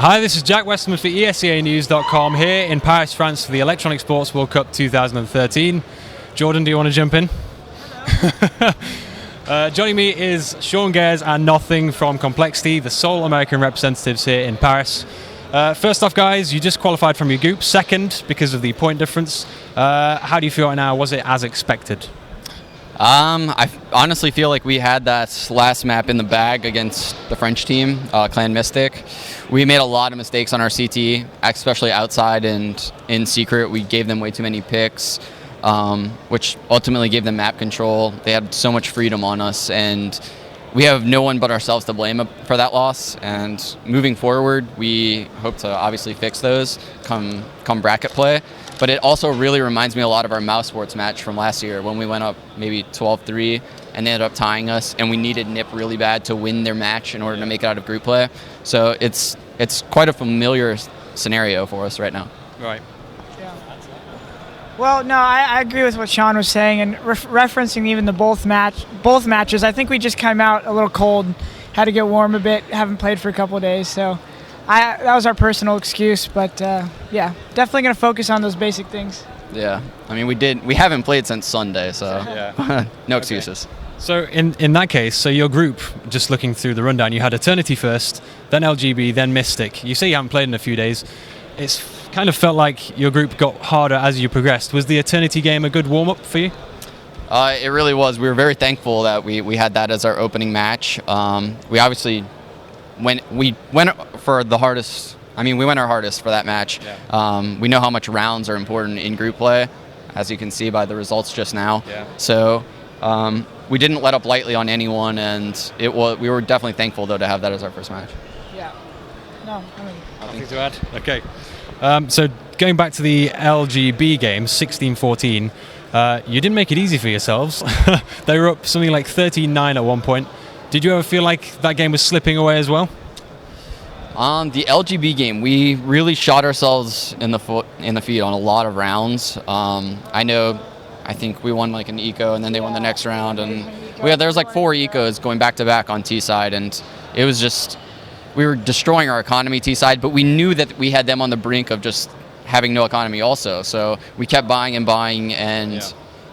Hi, this is Jack Westerman for ESEA here in Paris, France for the Electronic Sports World Cup 2013. Jordan, do you want to jump in? Joining me is Sean Gares and n0thing from compLexity, the sole American representatives here in Paris. First off, guys, you just qualified from your group, second because of the point difference. How do you feel right now? Was it as expected? I honestly feel like we had that last map in the bag against the French team, Clan Mystic. We made a lot of mistakes on our CT, especially outside and in secret. We gave them way too many picks, which ultimately gave them map control. They had so much freedom on us, and we have no one but ourselves to blame for that loss. And moving forward, we hope to obviously fix those come bracket play. But it also really reminds me a lot of our Mouse Sports match from last year when we went up maybe 12-3 and they ended up tying us, and we needed NIP really bad to win their match in order to make it out of group play. So it's quite a familiar scenario for us right now. Right. Yeah. Well, no, I agree with what Sean was saying, and referencing even the both matches. I think we just came out a little cold, had to get warm a bit, haven't played for a couple of days, so. That was our personal excuse, but yeah, definitely going to focus on those basic things. Yeah, I mean, we haven't played since Sunday, so yeah. No excuses. So in that case, so your group, just looking through the rundown, you had Eternity first, then LGB, then Mystic. You say you haven't played in a few days. It's kind of felt like your group got harder as you progressed. Was the Eternity game a good warm-up for you? It really was. We were very thankful that we had that as our opening match. We obviously... When we went for the hardest, we went our hardest for that match. Yeah. We know how much rounds are important in group play, as you can see by the results just now. Yeah. So we didn't let up lightly on anyone, and we were definitely thankful, though, to have that as our first match. Yeah. No, nothing to add? Okay. So going back to the LGB game, 16-14, you didn't make it easy for yourselves. They were up something like 13-9 at one point. Did you ever feel like that game was slipping away as well? The LGB game, we really shot ourselves in the feet on a lot of rounds. I think we won like an eco, and then they won the next round, and there was like 4 ecos going back to back on T side, and it was just we were destroying our economy T side, but we knew that we had them on the brink of just having no economy also. So we kept buying, and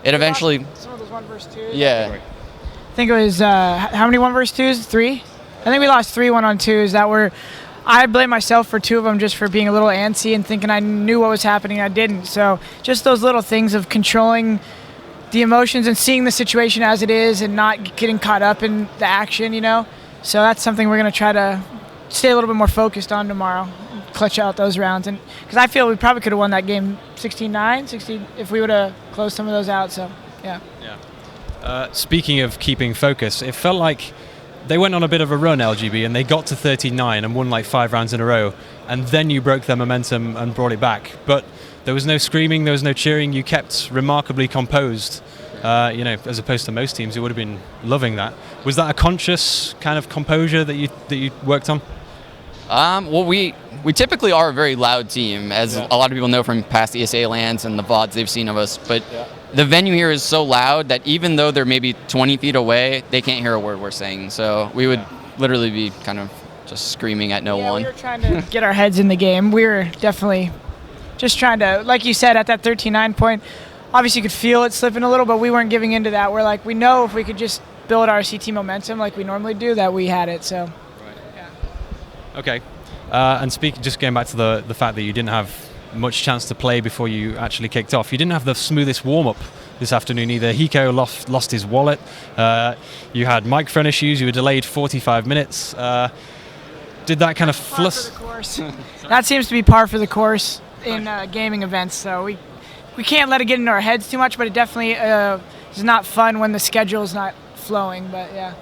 it eventually. Some of those 1 versus 2. Yeah. I think it was, how many 1 versus 2s? 3? I think we lost 3 1-on-2s that were, I blame myself for 2 of them just for being a little antsy and thinking I knew what was happening. I didn't. So just those little things of controlling the emotions and seeing the situation as it is and not getting caught up in the action, So that's something we're going to try to stay a little bit more focused on tomorrow, clutch out those rounds. And because I feel we probably could have won that game 16-9, if we would have closed some of those out. So, yeah. Speaking of keeping focus, it felt like they went on a bit of a run, LGB, and they got to 13-9 and won like 5 rounds in a row, and then you broke their momentum and brought it back. But there was no screaming, there was no cheering. You kept remarkably composed, as opposed to most teams who would have been loving that. Was that a conscious kind of composure that you worked on? Well, we typically are a very loud team, as a lot of people know from past ESEA lands and the VODs they've seen of us. But the venue here is so loud that even though they're maybe 20 feet away, they can't hear a word we're saying. So we would literally be kind of just screaming at no one. We were trying to get our heads in the game. We were definitely just trying to, like you said, at that 13-9 point, obviously you could feel it slipping a little, but we weren't giving into that. We're like, we know if we could just build our CT momentum like we normally do, that we had it. So. Okay, and just going back to the fact that you didn't have much chance to play before you actually kicked off. You didn't have the smoothest warm-up this afternoon either. Hiko lost his wallet. You had microphone issues. You were delayed 45 minutes. Did that kind of fluster? That seems to be par for the course in gaming events. So we can't let it get into our heads too much, but it definitely is not fun when the schedule is not flowing. But yeah.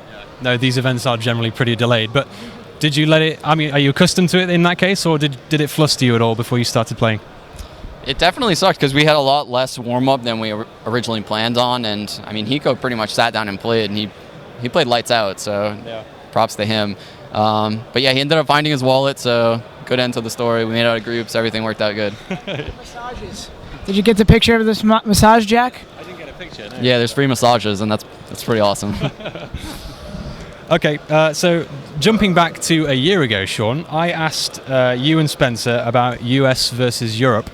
No, these events are generally pretty delayed, but. Did you let it, are you accustomed to it in that case, or did it fluster you at all before you started playing? It definitely sucked because we had a lot less warm-up than we originally planned on, and Hiko pretty much sat down and played, and he played lights out, so props to him. But yeah, he ended up finding his wallet, so good end to the story. We made it out of groups, everything worked out good. Massages. Did you get the picture of this massage, Jack? I didn't get a picture, no. Yeah, there's free massages, and that's pretty awesome. Okay, so jumping back to a year ago, Sean, I asked you and Spencer about US versus Europe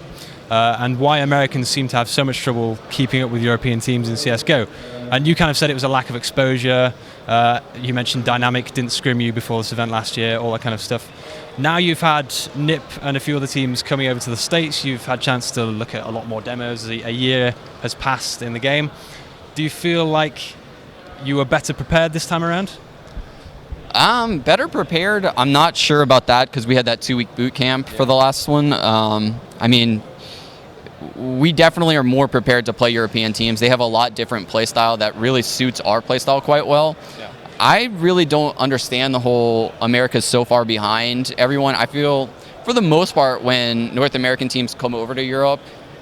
and why Americans seem to have so much trouble keeping up with European teams in CSGO. And you kind of said it was a lack of exposure. You mentioned Dynamic didn't scrim you before this event last year, all that kind of stuff. Now you've had NIP and a few other teams coming over to the States. You've had a chance to look at a lot more demos. A year has passed in the game. Do you feel like you were better prepared this time around? Better prepared. I'm not sure about that because we had that 2-week boot camp for the last one. I mean, we definitely are more prepared to play European teams. They have a lot different play style that really suits our play style quite well. Yeah. I really don't understand the whole America's so far behind everyone. I feel, for the most part, when North American teams come over to Europe,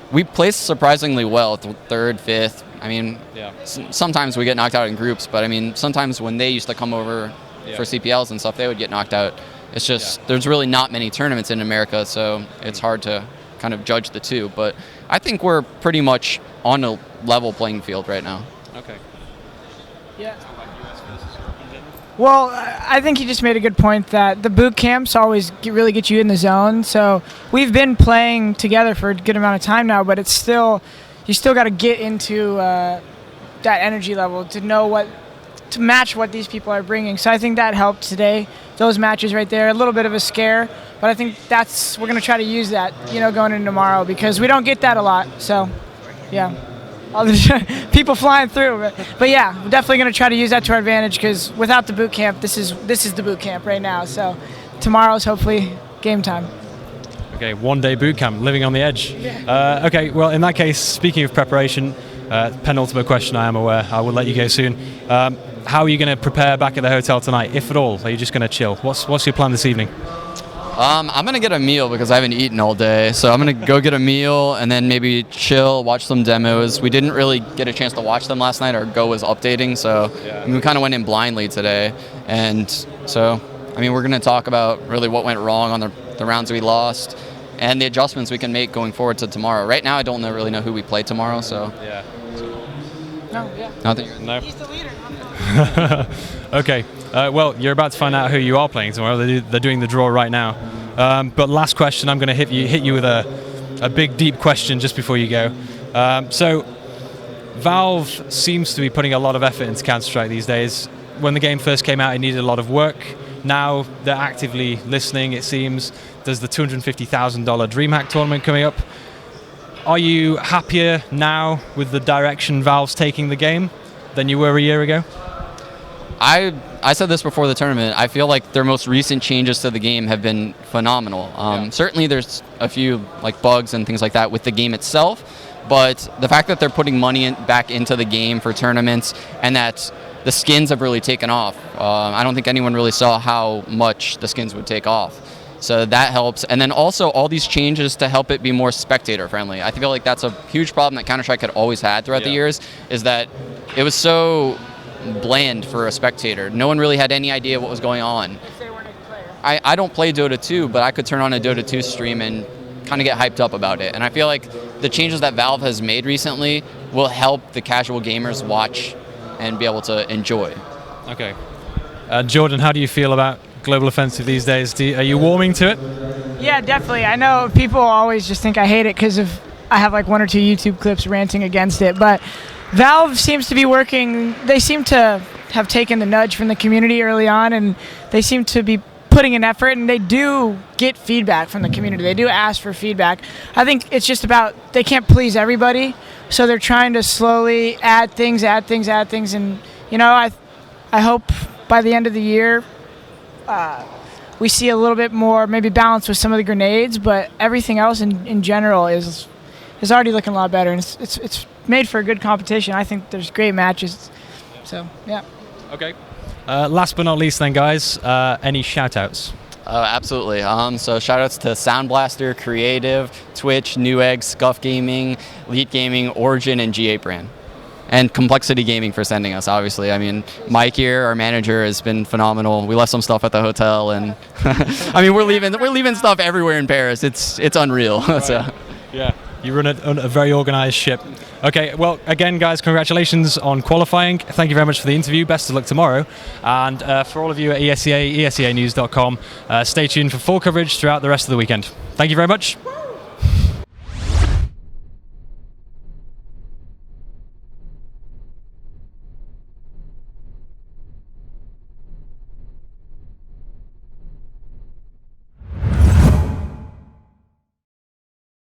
we play surprisingly well, third, fifth. I mean, sometimes we get knocked out in groups, but I mean, sometimes when they used to come over for CPLs and stuff, they would get knocked out. It's just, there's really not many tournaments in America, so it's hard to kind of judge the two. But I think we're pretty much on a level playing field right now. Okay. Yeah. Well, I think you just made a good point that the boot camps always really get you in the zone. So we've been playing together for a good amount of time now, but it's still, you still got to get into that energy level to know to match what these people are bringing. So I think that helped today. Those matches right there, a little bit of a scare, but I think we're going to try to use that, going into tomorrow because we don't get that a lot. So, yeah. All the people flying through, but yeah, we're definitely going to try to use that to our advantage because without the boot camp, this is the boot camp right now. So tomorrow's hopefully game time. Okay, 1-day boot camp, living on the edge. Yeah. Okay, well in that case, speaking of preparation, penultimate question. I am aware I will let you go soon. How are you going to prepare back at the hotel tonight, if at all? Are you just going to chill? What's your plan this evening? I'm going to get a meal because I haven't eaten all day. So I'm going to go get a meal and then maybe chill, watch some demos. We didn't really get a chance to watch them last night. Our Go was updating, so we kind of went in blindly today. And so, I mean, we're going to talk about really what went wrong on the rounds we lost and the adjustments we can make going forward to tomorrow. Right now, I don't really know who we play tomorrow, so. Yeah. Nothing. No. He's the leader. Okay. Well, you're about to find out who you are playing tomorrow. They're doing the draw right now. But last question, I'm going to hit you with a big, deep question just before you go. So, Valve seems to be putting a lot of effort into Counter-Strike these days. When the game first came out, it needed a lot of work. Now they're actively listening, it seems. There's the $250,000 DreamHack tournament coming up. Are you happier now with the direction Valve's taking the game than you were a year ago? I said this before the tournament. I feel like their most recent changes to the game have been phenomenal. Certainly there's a few bugs and things like that with the game itself, but the fact that they're putting money back into the game for tournaments and that the skins have really taken off. I don't think anyone really saw how much the skins would take off. So that helps. And then also all these changes to help it be more spectator friendly. I feel like that's a huge problem that Counter-Strike had always had throughout the years, is that it was so bland for a spectator. No one really had any idea what was going on. I don't play Dota 2, but I could turn on a Dota 2 stream and kind of get hyped up about it. And I feel like the changes that Valve has made recently will help the casual gamers watch and be able to enjoy. Okay. Jordan, how do you feel about Global Offensive these days? Are you warming to it? Yeah, definitely. I know people always just think I hate it because I have 1 or 2 YouTube clips ranting against it, but Valve seems to be working. They seem to have taken the nudge from the community early on, and they seem to be putting an effort, and they do get feedback from the community. They do ask for feedback. I think it's just about they can't please everybody, so they're trying to slowly add things, and I hope by the end of the year we see a little bit more maybe balance with some of the grenades, but everything else in general is already looking a lot better, and it's made for a good competition. I think there's great matches. So, yeah. Okay. Last but not least then, guys, any shout-outs? Absolutely. So shout-outs to Sound Blaster, Creative, Twitch, Newegg, Scuff Gaming, Elite Gaming, Origin, and G8 Brand. And compLexity Gaming for sending us, obviously. I mean, Mike here, our manager, has been phenomenal. We left some stuff at the hotel, and I mean, we're leaving stuff everywhere in Paris. It's unreal. Right. So. Yeah, you run a very organized ship. Okay, well, again, guys, congratulations on qualifying. Thank you very much for the interview. Best of luck tomorrow. And for all of you at ESEA, ESEAnews.com, stay tuned for full coverage throughout the rest of the weekend. Thank you very much.